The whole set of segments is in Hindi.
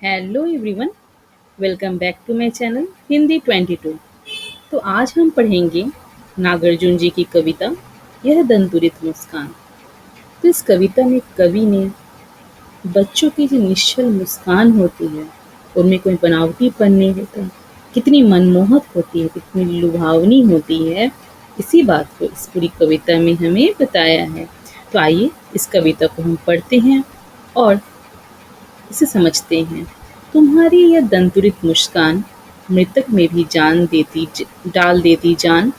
Hello everyone, welcome back to my channel Hindi 22। तो आज हम पढ़ेंगे नागार्जुन जी की कविता यह दंतुरित मुस्कान। तो इस कविता में कवि ने बच्चों की जो निश्चल मुस्कान होती है, उनमें कोई बनावटीपन नहीं होता, कितनी मनमोहक होती है, कितनी लुभावनी होती है, इसी बात को इस पूरी कविता में हमें बताया है। तो आइए इस कविता को हम पढ़ते हैं और इसे समझते हैं। तुम्हारी यह दंतुरित मुस्कान मृतक में भी डाल देती जान।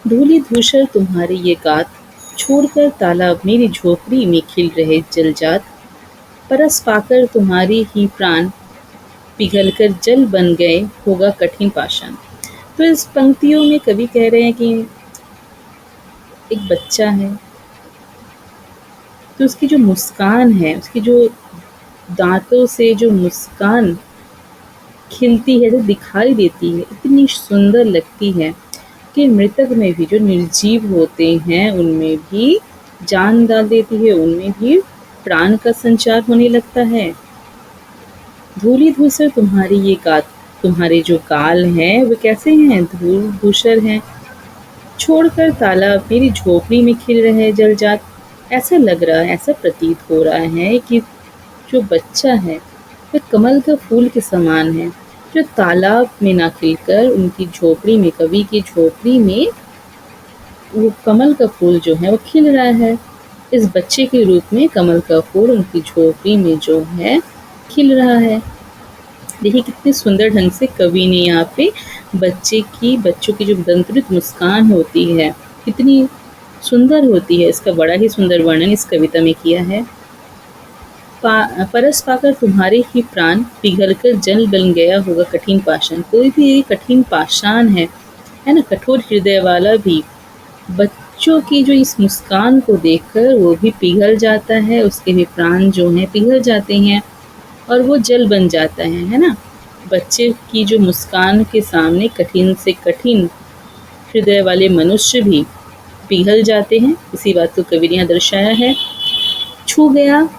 धूलि धूसर तुम्हारे ये गात, छोड़कर तालाब मेरी झोपड़ी में खिल रहे जलजात। परस पाकर तुम्हारे ही प्राण, पिघलकर जल बन गए होगा कठिन पाषाण। तो इस पंक्तियों में कवि कह रहे हैं कि एक बच्चा है, तो उसकी जो मुस्कान है, उसकी जो दांतों से जो मुस्कान खिलती है, जो दिखाई देती है, इतनी सुंदर लगती है कि मृतक में भी, जो निर्जीव होते हैं, उनमें भी जान डाल देती है, उनमें भी प्राण का संचार होने लगता है। धूलि धूसर तुम्हारी ये गात, तुम्हारे जो गाल हैं वो कैसे हैं, धूल धूसर हैं। छोड़कर तालाब मेरी झोपड़ी में खिल रहे जलजात। ऐसा लग रहा है, ऐसा प्रतीत हो रहा है कि जो बच्चा है वह कमल का फूल के समान है, जो तालाब में ना खिलकर उनकी झोपड़ी में, कवि की झोपड़ी में वो कमल का फूल जो है वो खिल रहा है। इस बच्चे के रूप में कमल का फूल उनकी झोपड़ी में जो है खिल रहा है। देखिए कितने सुंदर ढंग से कवि ने यहाँ पे बच्चों की जो दंतुरित मुस्कान होती है, कितनी सुंदर होती है, इसका बड़ा ही सुंदर वर्णन इस कविता में किया है। परस पाकर तुम्हारे ही प्राण, पिघलकर जल बन गया होगा कठिन पाषाण। कोई भी कठिन पाषाण है ना, कठोर हृदय वाला भी बच्चों की जो इस मुस्कान को देखकर वो भी पिघल जाता है, उसके भी प्राण जो हैं पिघल जाते हैं और वो जल बन जाता है ना। बच्चे की जो मुस्कान के सामने कठिन से कठिन हृदय वाले मनुष्य भी पिघल जाते हैं। इसी बात को कवि ने यहाँ दर्शाया है। छू गया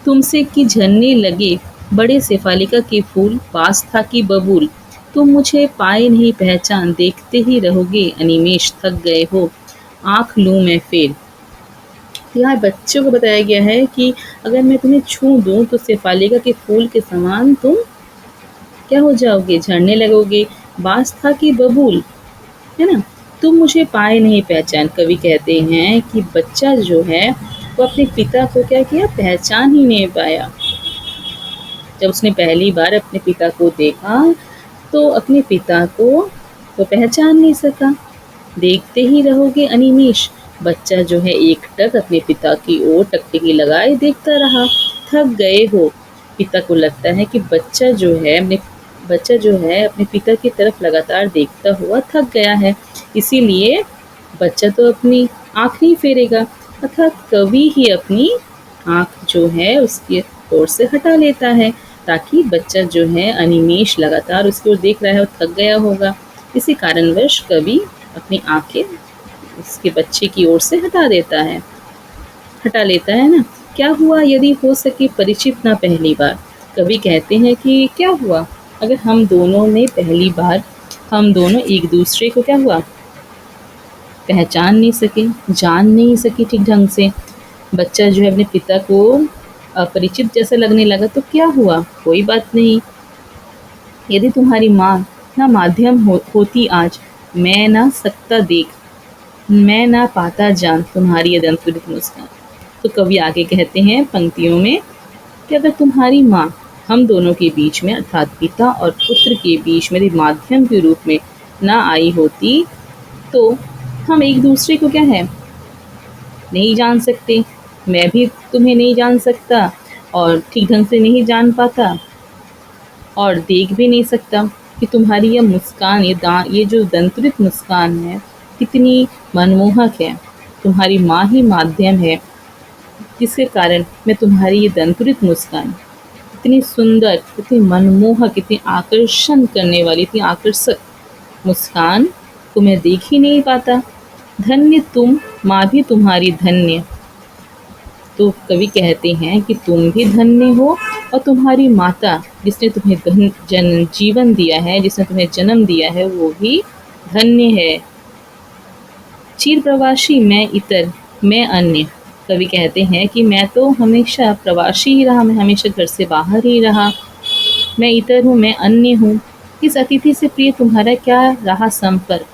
तुमसे कि झरने लगे बड़े शेफालिका के फूल, पास था कि बबूल। तुम मुझे पाए नहीं पहचान, देखते ही रहोगे अनिमेष, थक गए हो आँख लूँ मैं फेर। यहाँ बच्चों को बताया गया है कि अगर मैं तुम्हें छू दूँ तो शेफालिका के फूल के समान तुम क्या हो जाओगे, झड़ने लगोगे। बास था कि बबूल, है ना। तुम मुझे पाए नहीं पहचान, कवि कहते हैं कि बच्चा जो है वो अपने पिता को क्या किया, पहचान ही नहीं पाया। जब उसने पहली बार अपने पिता को देखा तो अपने पिता को वो पहचान नहीं सका। देखते ही रहोगे अनिमेष, बच्चा जो है एकटक अपने पिता की ओर टकटकी लगाए देखता रहा। थक गए हो, पिता को लगता है कि बच्चा जो है अपने पिता की तरफ लगातार देखता हुआ थक गया है, इसीलिए बच्चा तो अपनी आँख नहीं फेरेगा, अर्थात कवि ही अपनी आँख जो है उसकी ओर से हटा लेता है, ताकि बच्चा जो है अनिमेष लगातार उसकी ओर देख रहा है और थक गया होगा। इसी कारणवश कवि अपनी आँखें उसके बच्चे की ओर से हटा लेता है ना। क्या हुआ यदि हो सके परिचित ना पहली बार, कवि कहते हैं कि क्या हुआ अगर हम दोनों एक दूसरे को क्या हुआ, पहचान नहीं सके, जान नहीं सके ठीक ढंग से। बच्चा जो है अपने पिता को अपरिचित जैसा लगने लगा तो क्या हुआ, कोई बात नहीं। यदि तुम्हारी माँ ना होती आज, मैं ना सकता देख, मैं ना पाता जान तुम्हारी ये दंतुरित मुस्कान। तो कवि आगे कहते हैं पंक्तियों में कि अगर तुम्हारी माँ हम दोनों के बीच में, अर्थात पिता और पुत्र के बीच मेरे माध्यम के रूप में ना आई होती तो हम एक दूसरे को क्या है, नहीं जान सकते। मैं भी तुम्हें नहीं जान सकता और ठीक ढंग से नहीं जान पाता और देख भी नहीं सकता कि तुम्हारी यह मुस्कान, ये जो दंतुरित मुस्कान है कितनी मनमोहक है। तुम्हारी माँ ही माध्यम है जिसके कारण मैं तुम्हारी ये दंतुरित मुस्कान, इतनी सुंदर, इतनी मनमोहक, इतनी आकर्षण करने वाली, इतनी आकर्षक मुस्कान को मैं देख ही नहीं पाता। धन्य तुम, माँ भी तुम्हारी धन्य। तो कवि कहते हैं कि तुम भी धन्य हो और तुम्हारी माता जिसने तुम्हें जीवन दिया है, जिसने तुम्हें जन्म दिया है, वो भी धन्य है। चीर प्रवासी मैं इतर मैं अन्य। कवि कहते हैं कि मैं तो हमेशा प्रवासी ही रहा, मैं हमेशा घर से बाहर ही रहा, मैं इतर हूँ, मैं अन्य हूँ। इस अतिथि से प्रिय तुम्हारा क्या रहा संपर्क?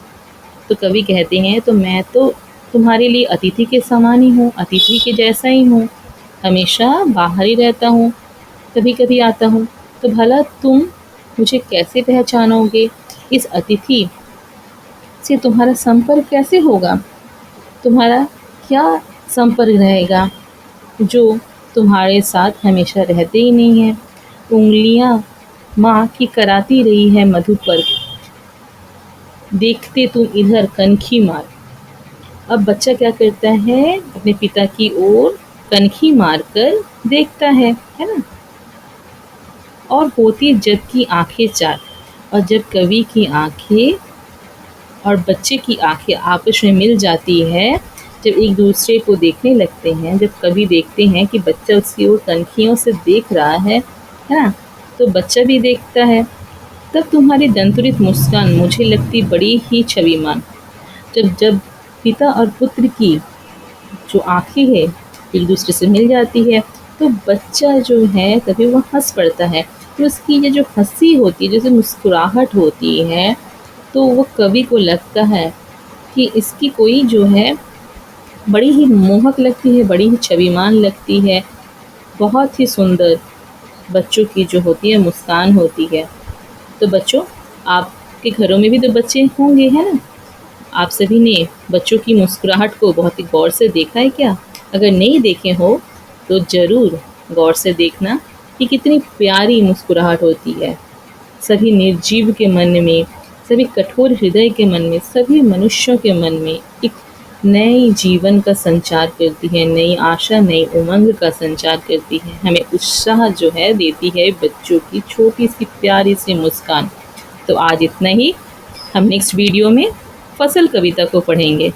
तो कवि कहते हैं तो मैं तो तुम्हारे लिए अतिथि के समान ही हूँ, अतिथि के जैसा ही हूँ, हमेशा बाहर ही रहता हूँ, कभी कभी आता हूँ। तो भला तुम मुझे कैसे पहचानोगे? इस अतिथि से तुम्हारा संपर्क कैसे होगा? तुम्हारा क्या संपर्क रहेगा जो तुम्हारे साथ हमेशा रहते ही नहीं है? उंगलियां माँ की कराती रही है मधु पर, देखते तुम इधर कनखी मार। अब बच्चा क्या करता है? अपने पिता की ओर कनखी मारकर देखता है ना? और होती जब की आंखें चार। और जब कवि की आंखें और बच्चे की आंखें आपस में मिल जाती है, जब एक दूसरे को देखने लगते हैं, जब कवि देखते हैं कि बच्चा उसकी ओर कनखियों से देख रहा है ना? तो बच्चा भी देखता है। तब तुम्हारी दंतुरित मुस्कान मुझे लगती बड़ी ही छविमान। जब जब पिता और पुत्र की जो आँखें हैं एक दूसरे से मिल जाती है, तो बच्चा जो है तभी वो हँस पड़ता है। तो उसकी ये जो हँसी होती है, जैसे मुस्कुराहट होती है, तो वो कवि को लगता है कि इसकी कोई जो है बड़ी ही मोहक लगती है, बड़ी ही छविमान लगती है, बहुत ही सुंदर बच्चों की जो होती है मुस्कान होती है। तो बच्चों, आपके घरों में भी तो बच्चे होंगे, है ना? आप सभी ने बच्चों की मुस्कुराहट को बहुत ही गौर से देखा है क्या? अगर नहीं देखे हो तो ज़रूर गौर से देखना कि कितनी प्यारी मुस्कुराहट होती है। सभी निर्जीव के मन में, सभी कठोर हृदय के मन में, सभी मनुष्यों के मन में एक नए जीवन का संचार करती है, नई आशा, नई उमंग का संचार करती है। हमें उत्साह जो है देती है बच्चों की छोटी सी प्यारी सी मुस्कान। तो आज इतना ही। हम नेक्स्ट वीडियो में फसल कविता को पढ़ेंगे।